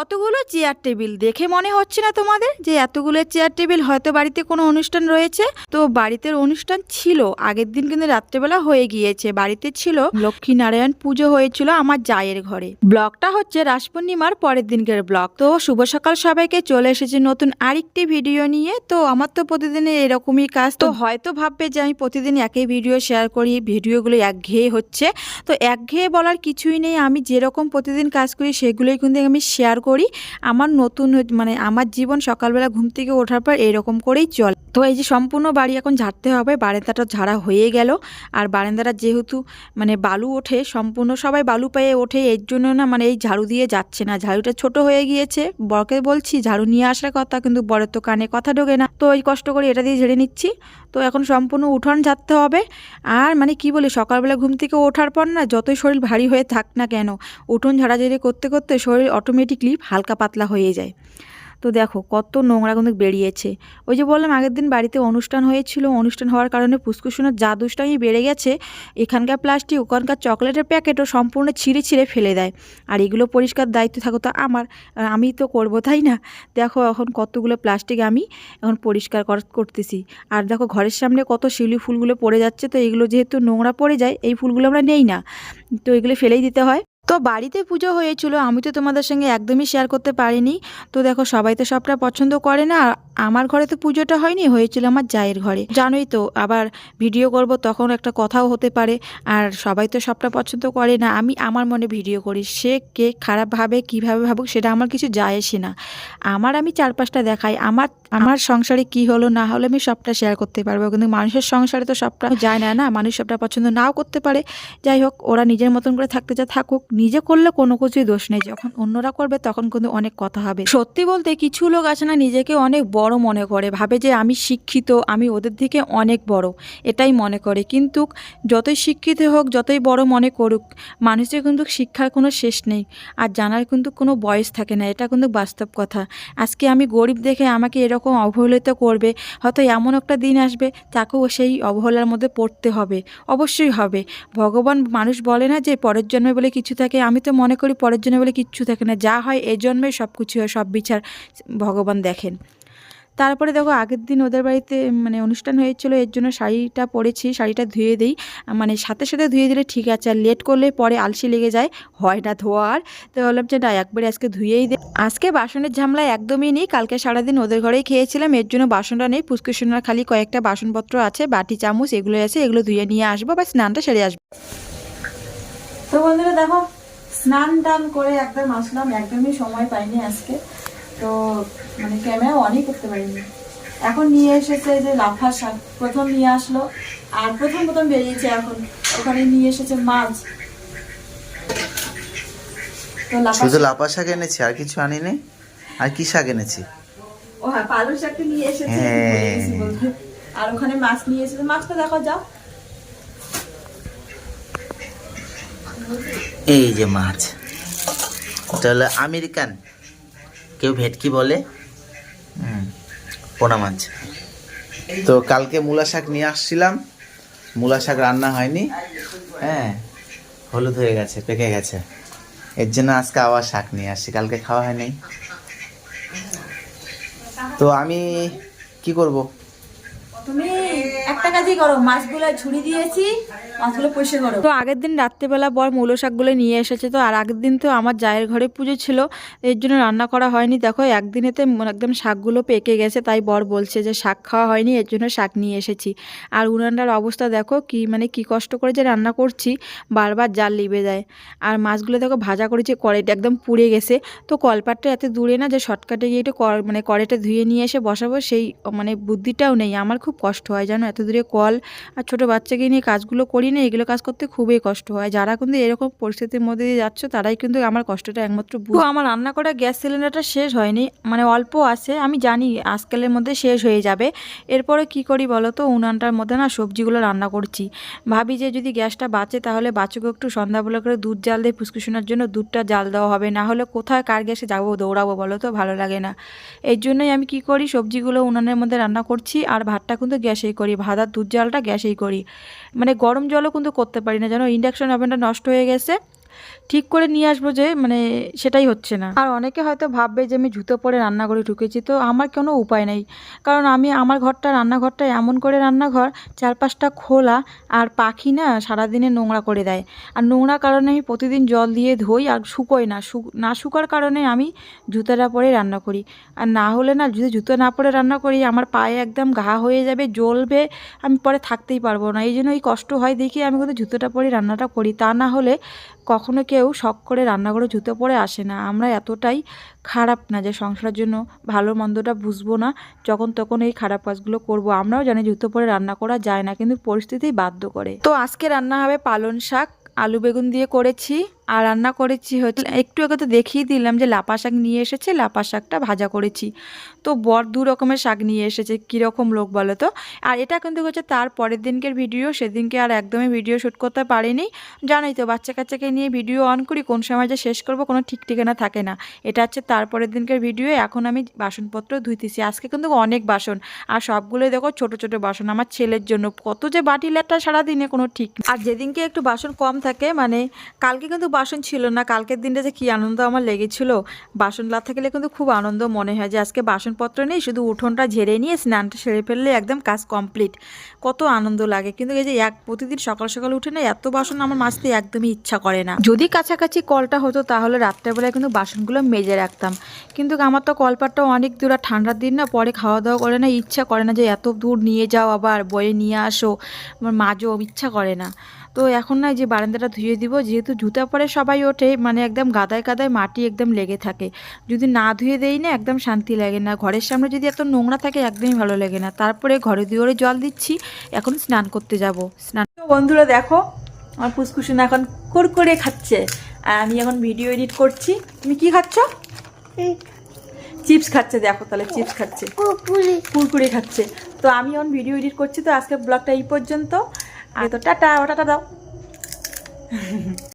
কতগুলো chair table দেখে মনে হচ্ছে না তোমাদের যে এতগুলো চেয়ার টেবিল হয়তো বাড়িতে কোনো অনুষ্ঠান রয়েছে? তো বাড়িতে অনুষ্ঠান ছিল, আগের দিন কিন্তু রাত্রেবেলা হয়ে গিয়েছে। বাড়িতে ছিল লক্ষ্মী নারায়ণ পুজো হয়েছিল আমার জায়ের ঘরে। ব্লগটা হচ্ছে রাস পূর্ণিমার পরের দিনকের ব্লগ। তো শুভ সকাল সবাইকে, চলে এসেছে নতুন আরেকটি ভিডিও নিয়ে। তো আমার তো প্রতিদিনে এরকমই কাজ, তো হয়তো ভাববে যে আমি প্রতিদিন একই ভিডিও শেয়ার করি, ভিডিওগুলো একঘেয়ে হচ্ছে। তো একঘেয়ে বলার কিছুই নেই, আমি যেরকম প্রতিদিন কাজ করি সেগুলোই কিন্তু আমি শেয়ার করি। আমার নতুন মানে আমার জীবন সকালবেলা ঘুম থেকে ওঠার পর এরকম করেই চলে। তো এই যে সম্পূর্ণ বাড়ি এখন ঝাড়তে হবে, বারান্দাটা ঝাড়া হয়ে গেল। আর বারান্দাটা যেহেতু মানে বালু ওঠে, সম্পূর্ণ সবাই বালু পেয়ে ওঠে, এর জন্য না মানে এই ঝাড়ু দিয়ে যাচ্ছে না, ঝাড়ুটা ছোট হয়ে গিয়েছে। বরকে বলছি ঝাড়ু নিয়ে আসার কথা, কিন্তু বরের তো কানে কথা ঢোকে না। তো এই কষ্ট করে এটা দিয়ে ঝেড়ে নিচ্ছি। তো এখন সম্পূর্ণ উঠোন ঝাড়তে হবে। আর মানে কি বলি, সকালবেলা ঘুম থেকে ওঠার পর না যতই শরীর ভারী হয়ে থাক না কেন, উঠোন ঝাড়াঝাড়ি করতে করতে শরীর অটোমেটিকলি হালকা পাতলা হয়ে যায়। তো দেখো কত নোংরা কিন্তু বেরিয়েছে। ওই যে বললাম আগের দিন বাড়িতে অনুষ্ঠান হয়েছিল, অনুষ্ঠান হওয়ার কারণে ফুসকুসুনের যা দুষ্টামি বেড়ে গেছে, এখানকার প্লাস্টিক ওখানকার চকলেটের প্যাকেটও সম্পূর্ণ ছিঁড়ে ছিঁড়ে ফেলে দেয়। আর এগুলো পরিষ্কার দায়িত্ব থাকো তো আমার, আমি তো করবো তাই না? দেখো এখন কতগুলো প্লাস্টিক আমি এখন পরিষ্কার করতেছি। আর দেখো ঘরের সামনে কত শিউলি ফুলগুলো পড়ে যাচ্ছে। তো এগুলো যেহেতু নোংরা পড়ে যায়, এই ফুলগুলো আমরা নেই না, তো এগুলো ফেলেই দিতে হয়। তো বাড়িতে পুজো হয়েছিল, আমি তো তোমাদের সঙ্গে একদমই শেয়ার করতে পারিনি। তো দেখো সবাই তো সবটা পছন্দ করে না, আর আমার ঘরে তো পুজোটা হয়নি, হয়েছিল আমার জায়ের ঘরে। জানোই তো, আবার ভিডিও করব তখন একটা কথাও হতে পারে, আর সবাই তো সবটা পছন্দ করে না। আমি আমার মনে ভিডিও করি, সে কে খারাপ ভাবে কীভাবে ভাবুক সেটা আমার কিছু যায় আসে না। আমি চারপাশটা দেখাই, আমার সংসারে কি হলো না হলো আমি সবটা শেয়ার করতে পারবো, কিন্তু মানুষের সংসারে তো সবটা যায় না, না মানুষ সবটা পছন্দ নাও করতে পারে। যাই হোক, ওরা নিজের মতন করে থাকতে যা থাকুক, নিজে করলে কোনো কিছুই দোষ নেই, যখন অন্যরা করবে তখন কিন্তু অনেক কথা হবে। সত্যি বলতে কিছু লোক আছে না, নিজেকে অনেক বড় মনে করে, ভাবে যে আমি শিক্ষিত, আমি ওদের থেকে অনেক বড়, এটাই মনে করে। কিন্তু যতই শিক্ষিত হোক, যতই বড় মনে করুক, মানুষের কিন্তু শিক্ষার কোনো শেষ নেই, আর জানার কিন্তু কোনো বয়স থাকে না, এটা কিন্তু বাস্তব কথা। আজকে আমি গরিব দেখে আমাকে এরকম অবহেলিত করবে, হয়তো এমন একটা দিন আসবে তাকেও সেই অবহেলার মধ্যে পড়তে হবে, অবশ্যই হবে। ভগবান, মানুষ বলে না যে পরের জন্মে বলে কিছু থাকে, আমি তো মনে করি পরের জন্মে বলে কিচ্ছু থাকে না, যা হয় এ জন্মে সব কিছু হয়, সব বিচার ভগবান দেখেন। তারপরে দেখো আগের দিন ওদের বাড়িতে মানে অনুষ্ঠান হয়েছিল, এর জন্য শাড়িটা পরেছি, শাড়িটা ধুয়ে দিই, মানে সাথে সাথে ধুয়ে দিলে ঠিক আছে, আর লেট করলে পরে আলসি লেগে যায়, হয় না ধোয়ার। তো বললাম যে না একবারে আজকে ধুয়েই দিই। আজকে বাসনের ঝামেলা একদমই নেই, কালকে সারাদিন ওদের ঘরেই খেয়েছিলাম, এর জন্য বাসনটা নেই। পুষ্কুসোনার খালি কয়েকটা বাসনপত্র আছে, বাটি চামচ এগুলো আছে, এগুলো ধুয়ে নিয়ে আসবো, বা স্নানটা সেরে আসবো। তো বন্ধুরা দেখো স্নান টান করে একদম আসলাম, একদমই সময় পাইনি আজকে, তো মানে ক্যামেরা অনই করতে পারিনি। এখন নিয়ে এসেছে যে লাফা শাক, প্রথম নিয়ে আসলো, আর প্রথম বেরিয়েছে এখন, ওখানে নিয়ে এসেছে মাছ। তো শুধু লাফা শাক এনেছি, আর কিছু আনিনি। আর কি শাক এনেছি? ও হ্যাঁ, পালং শাকটা নিয়ে এসেছে, আর ওখানে মাছ নিয়ে এসেছে। মাছটা দেখো যাও, এই যে মাছ, এটা হলো আমেরিকান, কেউ ভেটকি বলে, পোনা মাছ। তো কালকে মূলা শাক নিয়ে আসছিলাম, মূলা শাক রান্না হয়নি, হ্যাঁ হলুদ হয়ে গেছে, পেকে গেছে, এর জন্য আজকে আবার শাক নিয়ে আসছি, কালকে খাওয়া হয়নি। তো আমি কি করব? তুমি একটা কাজই করো, মাছগুলো ছুরি দিয়েছি, মাছগুলো পরিষ্কার করো। তো আগের দিন রাত্রেবেলা বর মূলো শাকগুলো নিয়ে এসেছে, তো আর আগের দিন তো আমার জায়ের ঘরে পুজো ছিল, এর জন্য রান্না করা হয়নি। দেখো একদিনেতে একদম শাকগুলো পেকে গেছে, তাই বর বলছে যে শাক খাওয়া হয়নি, এর জন্য শাক নিয়ে এসেছি। আর উনানটার অবস্থা দেখো কি, মানে কি কষ্ট করে যে রান্না করছি, বারবার জাল লিবে যায়। আর মাছগুলো দেখো ভাজা করেছি, কড়াইটা একদম পুড়ে গেছে। তো কলপাটটা এত দূরে না যে শর্টকাটে গিয়ে একটু মানে কড়াইটা ধুয়ে নিয়ে এসে বসাবো, সেই মানে বুদ্ধিটাও নেই। আমার খুব কষ্ট হয় জানো, এত দূরে কল, আর ছোটো বাচ্চাকে নিয়ে কাজগুলো করি না, এগুলো কাজ করতে খুবই কষ্ট হয়। যারা কিন্তু এরকম পরিস্থিতির মধ্যে দিয়ে যাচ্ছ, তারাই কিন্তু আমার কষ্টটা একমাত্র বুঝো। আমার রান্না করা গ্যাস সিলিন্ডারটা শেষ হয়নি, মানে অল্প আছে, আমি জানি আজকালের মধ্যে শেষ হয়ে যাবে। এরপরে কি করি বলো তো, উনানটার মধ্যে না সবজিগুলো রান্না করছি, ভাবি যে যদি গ্যাসটা বাঁচে তাহলে বাচ্চাকে একটু সন্ধ্যাবেলা করে দুধ জাল দিয়ে ফুসকুশোনার জন্য দুধটা জাল দেওয়া হবে, না হলে কোথায় কার গ্যাসে যাবো দৌড়াবো বলো তো, ভালো লাগে না। এই জন্যই আমি কি করি, সবজিগুলো উনানের মধ্যে রান্না করছি, আর ভাতটা কিন্তু গ্যাসেই করি, ভাত আর দুধ জালটা গ্যাসেই করি। মানে গরম জলও কিন্তু করতে পারি না জানো, ইন্ডাকশন ওভেনটা নষ্ট হয়ে গেছে, ঠিক করে নিয়ে আসবো যে মানে সেটাই হচ্ছে না। আর অনেকে হয়তো ভাববে যে আমি জুতো পরে রান্নাঘরে ঢুকেছি, তো আমার কোনো উপায় নেই, কারণ আমার ঘরটা রান্নাঘরটা এমন করে রান্নাঘর, চারপাশটা খোলা, আর পাখি না সারাদিনে নোংরা করে দেয়। আর নোংরা কারণে আমি প্রতিদিন জল দিয়ে ধুই, আর শুকোই না, না শুকার কারণে আমি জুতোটা পরে রান্না করি। আর না হলে না, যদি জুতো না পরে রান্না করি আমার পায়ে একদম ঘা হয়ে যাবে, জ্বলবে, আমি পরে থাকতেই পারবো না। এই জন্য এই কষ্ট হয় দেখি আমি কিন্তু জুতোটা পরে রান্নাটা করি। তা না হলে কখনো কেউ শখ করে রান্নাঘরে জুতো পরে আসে না। আমরা এতটাই খারাপ না যে সংসারের জন্য ভালো মন্দটা বুঝবো না, যখন তখন এই খারাপ কাজগুলো করব। আমরাও জানি জুতো পরে রান্না করা যায় না, কিন্তু পরিস্থিতি বাধ্য করে। তো আজকে রান্না হবে পালং শাক, আলু বেগুন দিয়ে করেছি। আর রান্না করেছি হচ্ছে, একটু আগে তো দেখিয়ে দিলাম যে লাপা শাক নিয়ে এসেছে, লাপা শাকটা ভাজা করেছি। তো বর 2 রকমের শাক নিয়ে এসেছে, কীরকম লোক বলো তো। আর এটা কিন্তু হচ্ছে তার পরের দিনকের ভিডিও, সেদিনকে আর একদমই ভিডিও শ্যুট করতে পারিনি। জানোই তো বাচ্চা কাচ্চাকে নিয়ে ভিডিও অন করি, কোন সময় যে শেষ করব কোনো ঠিক ঠিকানা থাকে না। এটা হচ্ছে তার পরের দিনকের ভিডিও। এখন আমি বাসনপত্র ধুইতেছি, আজকে কিন্তু অনেক বাসন, আর সবগুলোই দেখো ছোট ছোট বাসন। আমার ছেলের জন্য কত যে বাটি লেটা সারাদিনে কোনো ঠিক নেই। আর যেদিনকে একটু বাসন কম থাকে, মানে কালকে কিন্তু বাসন ছিল না, কালকের দিনটা যে কী আনন্দ আমার লেগেছিল। বাসন না থাকলে কিন্তু খুব আনন্দ মনে হয় যে আজকে বাসনপত্র নেই, শুধু উঠোনটা ঝেড়ে নিয়ে স্নানটা সেরে ফেললে একদম কাজ কমপ্লিট, কত আনন্দ লাগে। কিন্তু এই যে প্রতিদিন সকাল সকাল উঠে না এত বাসন আমার মাজতে একদমই ইচ্ছা করে না। যদি কাছাকাছি কলটা হতো তাহলে রাত্রেবেলায় কিন্তু বাসনগুলো মেজে রাখতাম, কিন্তু আমার তো কলপাটটা অনেক দূর, আর ঠান্ডার দিন না পরে খাওয়া দাওয়া করে না, ইচ্ছা করে না যে এত দূর নিয়ে যাও, আবার বয়ে নিয়ে আসো, আমার মাজো, ইচ্ছা করে না। তো এখন না যে বারান্দাটা ধুয়ে দিব, যেহেতু জুতা পরে সবাই ওঠে, মানে একদম গাদায় গাদায় মাটি একদম লেগে থাকে। যদি না ধুয়ে দেই না একদম শান্তি লাগে না। ঘরের সামনে যদি এত নোংরা থাকে একদমই ভালো লাগে না। তারপরে ঘরে দুয়ারে জল দিচ্ছি, এখন স্নান করতে যাব। তো বন্ধুরা দেখো, আমার ফুসকুসুন এখন কুরকুরে খাচ্ছে, আর আমি এখন ভিডিও এডিট করছি। তুমি কি খাচ্ছ? চিপস খাচ্ছে, দেখো তাহলে চিপস খাচ্ছে, কুরকুরে খাচ্ছে। তো আমি এখন ভিডিও এডিট করছি। তো আজকে ব্লগটা এই পর্যন্ত। আর তো টাটা, টাটা দাও।